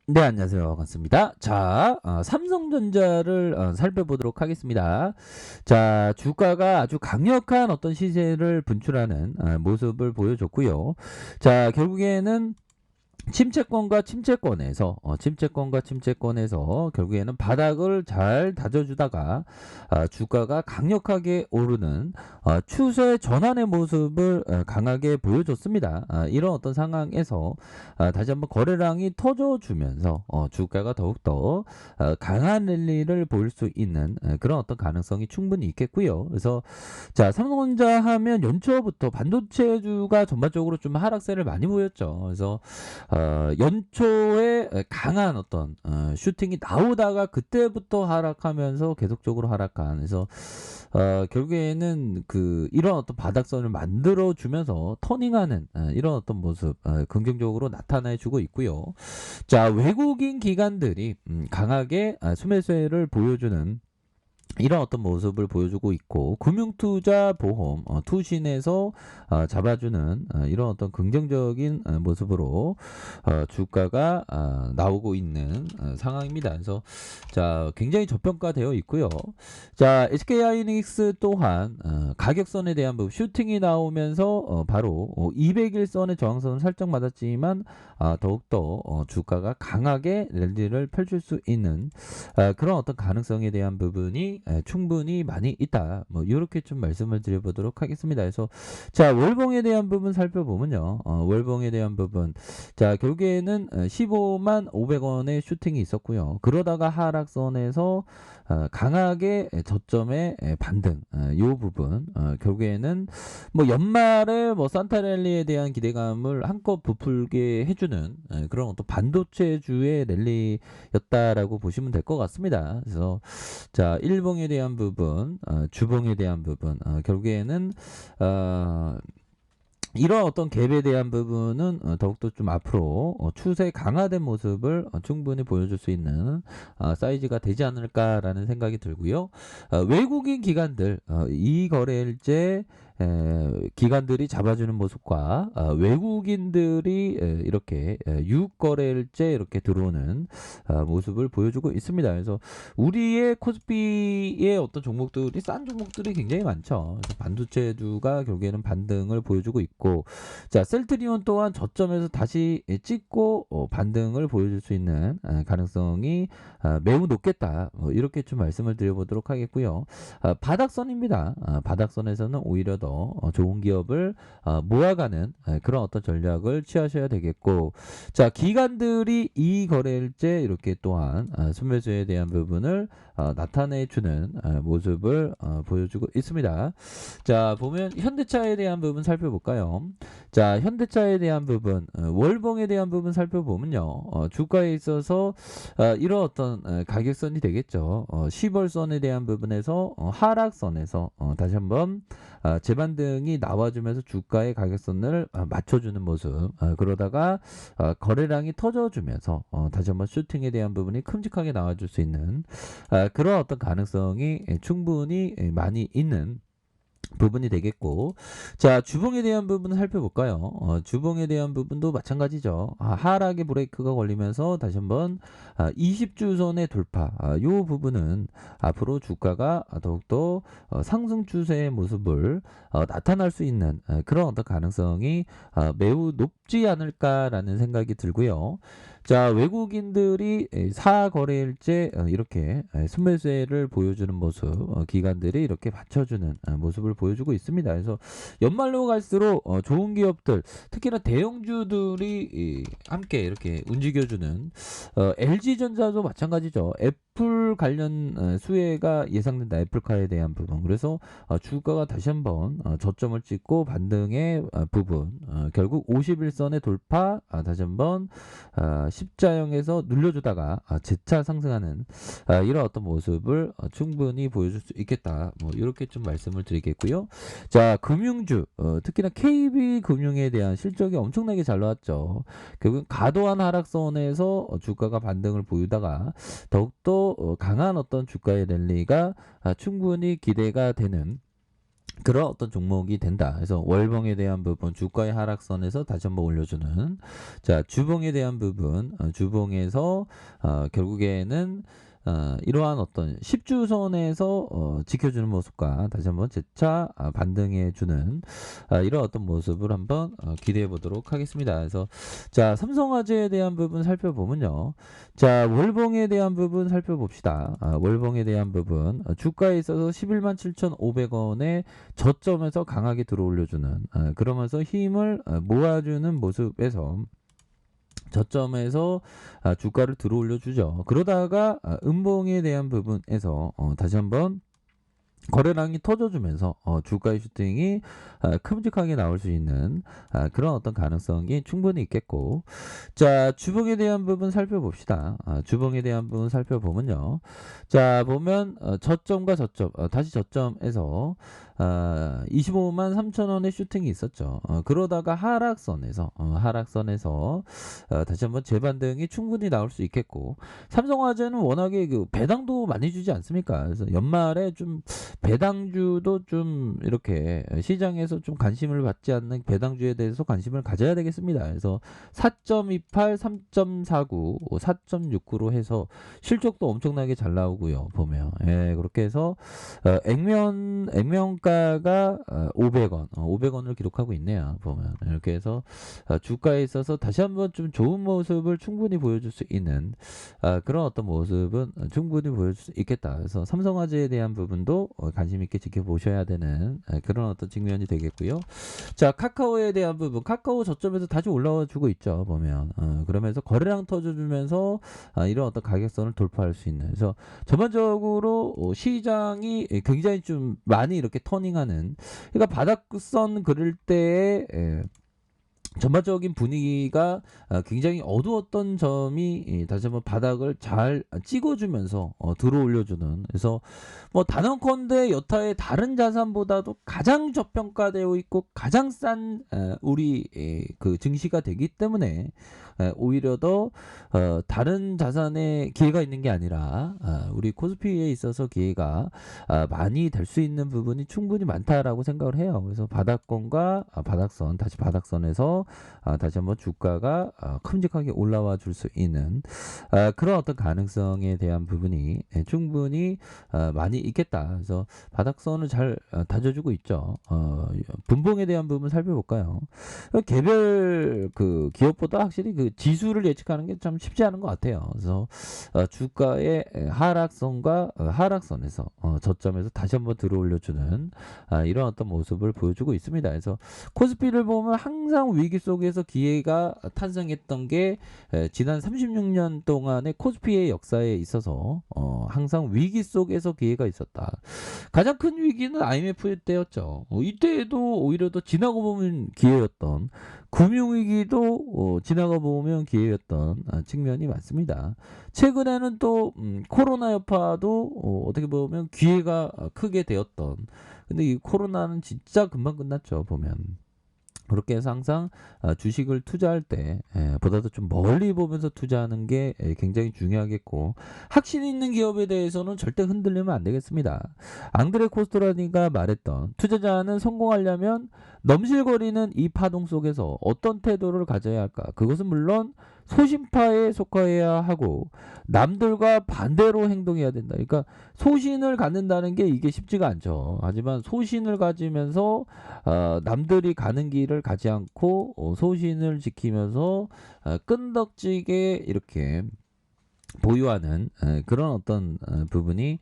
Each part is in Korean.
네, 안녕하세요. 반갑습니다. 자, 삼성전자를 살펴보도록 하겠습니다. 자, 주가가 아주 강력한 어떤 시세를 분출하는 모습을 보여줬고요. 자, 결국에는 침체권과 침체권에서 결국에는 바닥을 잘 다져주다가 주가가 강력하게 오르는 추세 전환의 모습을 강하게 보여줬습니다. 이런 어떤 상황에서 다시 한번 거래량이 터져주면서 주가가 더욱더 강한 랠리를 보일 수 있는 그런 어떤 가능성이 충분히 있겠고요. 그래서 자, 삼성전자 하면 연초부터 반도체주가 전반적으로 좀 하락세를 많이 보였죠. 그래서 연초에 강한 어떤 슈팅이 나오다가 그때부터 하락하면서 계속적으로 하락한. 그래서 결국에는 그 이런 어떤 바닥선을 만들어 주면서 터닝하는 이런 어떤 모습 긍정적으로 나타내 주고 있고요. 자, 외국인 기관들이 강하게 수매세를 보여주는 이런 어떤 모습을 보여주고 있고, 금융투자보험 투신에서 잡아주는 이런 어떤 긍정적인 모습으로 주가가 나오고 있는 상황입니다. 그래서 자, 굉장히 저평가되어 있고요. 자, SK하이닉스 또한 가격선에 대한 부분 슈팅이 나오면서 바로 200일선의 저항선을 살짝 맞았지만 더욱더 주가가 강하게 랠리를 펼칠 수 있는 그런 어떤 가능성에 대한 부분이 충분히 많이 있다. 뭐 이렇게 좀 말씀을 드려보도록 하겠습니다. 그래서 자, 월봉에 대한 부분 살펴보면요. 월봉에 대한 부분 자, 결국에는 15만 500원의 슈팅이 있었고요. 그러다가 하락선에서 강하게 저점의 반등 이 부분 결국에는 뭐 연말에 뭐 산타랠리에 대한 기대감을 한껏 부풀게 해주는 그런 어떤 반도체주의 랠리였다라고 보시면 될 것 같습니다. 그래서 자, 일봉에 대한 부분, 주봉에 대한 부분, 결국에는 이런 어떤 갭에 대한 부분은 더욱더 좀 앞으로 추세 강화된 모습을 충분히 보여줄 수 있는 사이즈가 되지 않을까라는 생각이 들고요. 외국인 기관들, 이 거래일제 기관들이 잡아주는 모습과 외국인들이 이렇게 유거래일제 이렇게 들어오는 모습을 보여주고 있습니다. 그래서 우리의 코스피의 어떤 종목들이 싼 종목들이 굉장히 많죠. 그래서 반도체주가 결국에는 반등을 보여주고 있고, 자, 셀트리온 또한 저점에서 다시 찍고 반등을 보여줄 수 있는 가능성이 매우 높겠다. 이렇게 좀 말씀을 드려보도록 하겠고요. 바닥선입니다. 바닥선에서는 오히려 더 좋은 기업을 모아가는 그런 어떤 전략을 취하셔야 되겠고, 자, 기관들이 이 거래일제 이렇게 또한 순매수에 대한 부분을 나타내주는 모습을 보여주고 있습니다. 자, 보면 현대차에 대한 부분 살펴볼까요? 자, 현대차에 대한 부분, 월봉에 대한 부분 살펴보면요. 주가에 있어서 이런 어떤 가격선이 되겠죠. 10월선에 대한 부분에서 하락선에서 다시 한번 재반등이 나와주면서 주가의 가격선을 맞춰주는 모습. 그러다가 거래량이 터져주면서 다시 한번 슈팅에 대한 부분이 큼직하게 나와줄 수 있는 그런 어떤 가능성이 충분히 많이 있는 부분이 되겠고, 자, 주봉에 대한 부분을 살펴볼까요? 주봉에 대한 부분도 마찬가지죠. 하락의 브레이크가 걸리면서 다시 한번 20주선의 돌파, 요 부분은 앞으로 주가가 더욱더 상승 추세의 모습을 나타날 수 있는 그런 어떤 가능성이 매우 높지 않을까라는 생각이 들고요. 자, 외국인들이 사거래일제 이렇게 순매수를 보여주는 모습, 기관들이 이렇게 받쳐주는 모습을 보여주고 있습니다. 그래서 연말로 갈수록 좋은 기업들, 특히나 대형주들이 함께 이렇게 움직여주는 LG전자도 마찬가지죠. 애플 관련 수혜가 예상된다. 애플카에 대한 부분. 그래서 주가가 다시 한번 저점을 찍고 반등의 부분, 결국 51선의 돌파, 다시 한번 십자형에서 눌려주다가 재차 상승하는 이런 어떤 모습을 충분히 보여줄 수 있겠다. 뭐 이렇게 좀 말씀을 드리겠고요. 자, 금융주, 특히나 KB금융에 대한 실적이 엄청나게 잘 나왔죠. 결국 과도한 하락선에서 주가가 반등을 보이다가 더욱더 강한 어떤 주가의 랠리가 충분히 기대가 되는 그런 어떤 종목이 된다. 그래서 월봉에 대한 부분, 주가의 하락선에서 다시 한번 올려주는. 자, 주봉에 대한 부분, 주봉에서 결국에는 이러한 어떤 10주선에서 지켜주는 모습과 다시 한번 재차 반등해주는 이런 어떤 모습을 한번 기대해 보도록 하겠습니다. 그래서 자, 삼성화재에 대한 부분 살펴보면요. 자, 월봉에 대한 부분 살펴봅시다. 월봉에 대한 부분, 주가에 있어서 11만 7,500원에 저점에서 강하게 들어올려주는, 그러면서 힘을 모아주는 모습에서 저점에서 주가를 들어올려 주죠. 그러다가 음봉에 대한 부분에서 다시 한번 거래량이 터져주면서 주가의 슈팅이 큼직하게 나올 수 있는 그런 어떤 가능성이 충분히 있겠고, 자, 주봉에 대한 부분 살펴봅시다. 주봉에 대한 부분 살펴보면요. 자, 보면 저점과 저점, 다시 저점에서 25만 3천원의 슈팅이 있었죠. 그러다가 하락선에서 다시 한번 재반등이 충분히 나올 수 있겠고, 삼성화재는 워낙에 그 배당도 많이 주지 않습니까? 그래서 연말에 좀 배당주도 좀 이렇게 시장에서 좀 관심을 받지 않는 배당주에 대해서 관심을 가져야 되겠습니다. 그래서 4.28, 3.49, 4.69로 해서 실적도 엄청나게 잘 나오고요. 보면 그렇게 해서 액면가가 500원, 500원을 기록하고 있네요. 보면 이렇게 해서 주가에 있어서 다시 한번 좀 좋은 모습을 충분히 보여줄 수 있는 그런 어떤 모습은 충분히 보여줄 수 있겠다. 그래서 삼성화재에 대한 부분도 관심 있게 지켜보셔야 되는 그런 어떤 측면이 되겠고요. 자, 카카오에 대한 부분, 카카오 저점에서 다시 올라와 주고 있죠. 보면 그러면서 거래량 터져주면서 이런 어떤 가격선을 돌파할 수 있는. 그래서 전반적으로 시장이 굉장히 좀 많이 이렇게 터닝하는, 그러니까 바닥선 그릴 때에 전반적인 분위기가 굉장히 어두웠던 점이 다시 한번 바닥을 잘 찍어주면서 들어올려주는. 그래서 뭐 단언컨대 여타의 다른 자산보다도 가장 저평가되어 있고 가장 싼 우리 그 증시가 되기 때문에 오히려 더 다른 자산에 기회가 있는 게 아니라 우리 코스피에 있어서 기회가 많이 될 수 있는 부분이 충분히 많다라고 생각을 해요. 그래서 바닥권과 바닥선, 다시 바닥선에서 다시 한번 주가가 큼직하게 올라와 줄 수 있는 그런 어떤 가능성에 대한 부분이 충분히 많이 있겠다. 그래서 바닥선을 잘 다져주고 있죠. 분봉에 대한 부분 살펴볼까요? 개별 그 기업보다 확실히 그 지수를 예측하는 게 참 쉽지 않은 것 같아요. 그래서 주가의 하락선과 하락선에서 저점에서 다시 한번 들어올려주는 이런 어떤 모습을 보여주고 있습니다. 그래서 코스피를 보면 항상 위기 속에서 기회가 탄생했던 게 지난 36년 동안의 코스피의 역사에 있어서 항상 위기 속에서 기회가 있었다. 가장 큰 위기는 IMF 때였죠. 이때에도 오히려 더 지나고 보면 기회였던, 금융위기도 지나가 보면 기회였던 측면이 많습니다. 최근에는 또 코로나 여파도 어떻게 보면 기회가 크게 되었던, 근데 이 코로나는 진짜 금방 끝났죠. 보면 그렇게 해서 항상 주식을 투자할 때 보다도 좀 멀리 보면서 투자하는 게 굉장히 중요하겠고, 확신 있는 기업에 대해서는 절대 흔들리면 안 되겠습니다. 앙드레 코스토라니가 말했던, 투자자는 성공하려면 넘실거리는 이 파동 속에서 어떤 태도를 가져야 할까? 그것은 물론 소신파에 속해야 하고 남들과 반대로 행동해야 된다. 그러니까 소신을 갖는다는 게 이게 쉽지가 않죠. 하지만 소신을 가지면서 남들이 가는 길을 가지 않고 소신을 지키면서 끈덕지게 이렇게 보유하는 그런 어떤 부분이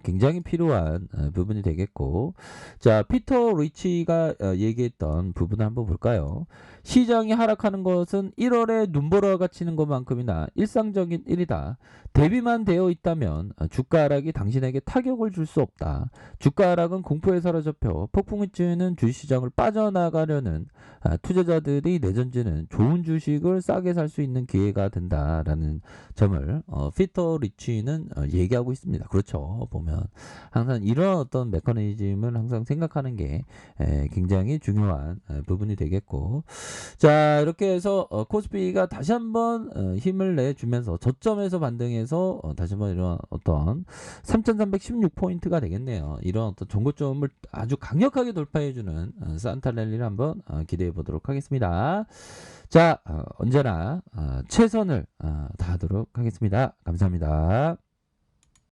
굉장히 필요한 부분이 되겠고, 자, 피터 리치가 얘기했던 부분을 한번 볼까요? 시장이 하락하는 것은 1월에 눈보라가 치는 것만큼이나 일상적인 일이다. 대비만 되어 있다면 주가 하락이 당신에게 타격을 줄 수 없다. 주가 하락은 공포에 사로잡혀 폭풍이 치는 주식시장을 빠져나가려는 투자자들이 내던지는 좋은 주식을 싸게 살 수 있는 기회가 된다라는 점을 피터 리치는 얘기하고 있습니다. 그렇죠. 보면 항상 이런 어떤 메커니즘을 항상 생각하는 게 굉장히 중요한 부분이 되겠고, 자 이렇게 해서 코스피가 다시 한번 힘을 내주면서 저점에서 반등해서 다시 한번 이런 어떤 3316포인트가 되겠네요. 이런 어떤 종고점을 아주 강력하게 돌파해주는 산타 랠리를 한번 기대해 보도록 하겠습니다. 자 언제나 최선을 다하도록 하겠습니다. 감사합니다.